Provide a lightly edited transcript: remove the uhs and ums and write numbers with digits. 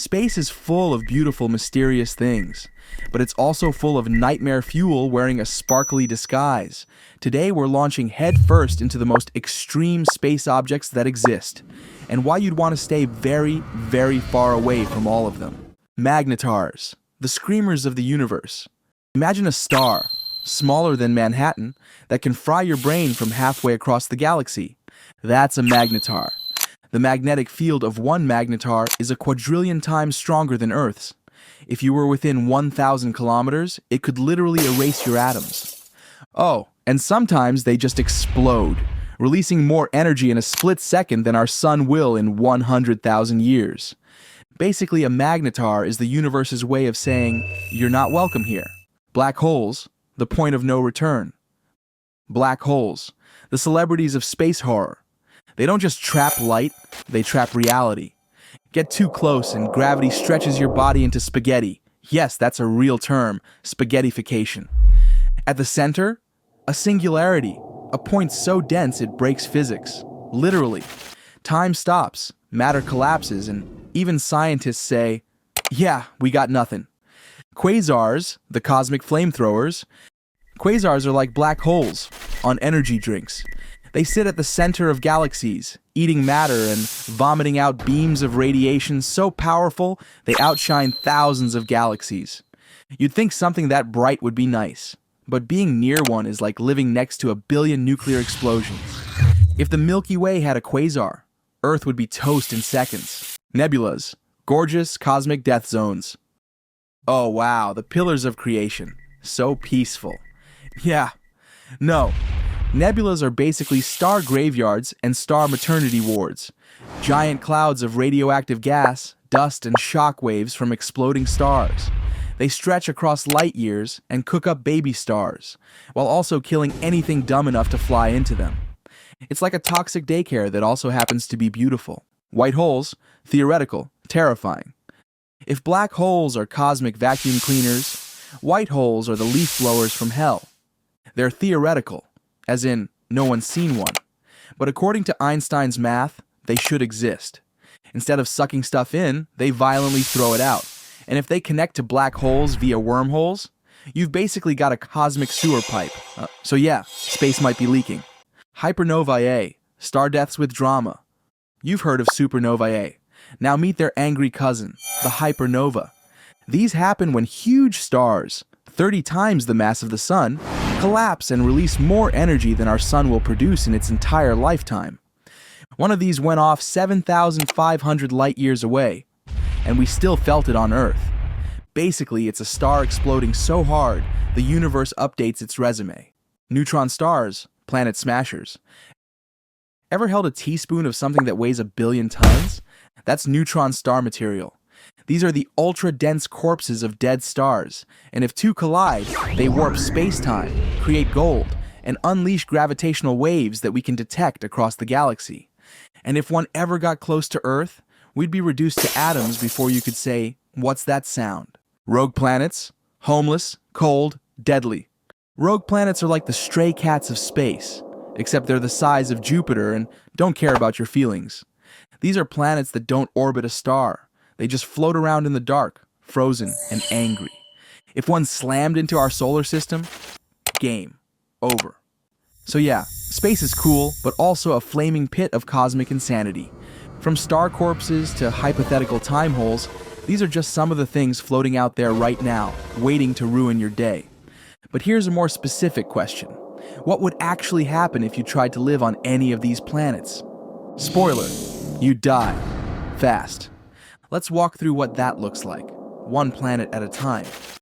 Space is full of beautiful, mysterious things, but it's also full of nightmare fuel wearing a sparkly disguise. Today we're launching headfirst into the most extreme space objects that exist, and why you'd want to stay very, very far away from all of them. Magnetars, the screamers of the universe. Imagine a star, smaller than Manhattan, that can fry your brain from halfway across the galaxy. That's a magnetar. The magnetic field of one magnetar is a quadrillion times stronger than Earth's. If you were within 1,000 kilometers, it could literally erase your atoms. Oh, and sometimes they just explode, releasing more energy in a split second than our sun will in 100,000 years. Basically, a magnetar is the universe's way of saying, you're not welcome here. Black holes, the point of no return. Black holes, the celebrities of space horror. They don't just trap light, they trap reality. Get too close and gravity stretches your body into spaghetti. Yes, that's a real term, spaghettification. At the center, a singularity, a point so dense it breaks physics. Literally. Time stops, matter collapses, and even scientists say, yeah, we got nothing. Quasars, the cosmic flamethrowers. Quasars are like black holes on energy drinks. They sit at the center of galaxies, eating matter and vomiting out beams of radiation so powerful they outshine thousands of galaxies. You'd think something that bright would be nice, but being near one is like living next to a billion nuclear explosions. If the Milky Way had a quasar, Earth would be toast in seconds. Nebulas, gorgeous cosmic death zones. Oh wow, the pillars of creation. So peaceful. Yeah, no. Nebulas are basically star graveyards and star maternity wards. Giant clouds of radioactive gas, dust, and shock waves from exploding stars. They stretch across light years and cook up baby stars, while also killing anything dumb enough to fly into them. It's like a toxic daycare that also happens to be beautiful. White holes, theoretical, terrifying. If black holes are cosmic vacuum cleaners, white holes are the leaf blowers from hell. They're theoretical, as in, no one's seen one. But according to Einstein's math, they should exist. Instead of sucking stuff in, they violently throw it out. And if they connect to black holes via wormholes, you've basically got a cosmic sewer pipe. So yeah, space might be leaking. Hypernovae, star deaths with drama. You've heard of supernovae. Now meet their angry cousin, the hypernova. These happen when huge stars, 30 times the mass of the sun, collapse and release more energy than our sun will produce in its entire lifetime. One of these went off 7,500 light years away, and we still felt it on Earth. Basically, it's a star exploding so hard, the universe updates its resume. Neutron stars, planet smashers. Ever held a teaspoon of something that weighs 1 billion tons? That's neutron star material. These are the ultra-dense corpses of dead stars, and if two collide, they warp space-time, create gold, and unleash gravitational waves that we can detect across the galaxy. And if one ever got close to Earth, we'd be reduced to atoms before you could say, what's that sound? Rogue planets, homeless, cold, deadly. Rogue planets are like the stray cats of space, except they're the size of Jupiter and don't care about your feelings. These are planets that don't orbit a star. They just float around in the dark, frozen and angry. If one slammed into our solar system, game over. So yeah, space is cool, but also a flaming pit of cosmic insanity. From star corpses to hypothetical time holes, these are just some of the things floating out there right now, waiting to ruin your day. But here's a more specific question. What would actually happen if you tried to live on any of these planets? Spoiler, you'd die. Fast. Let's walk through what that looks like, one planet at a time.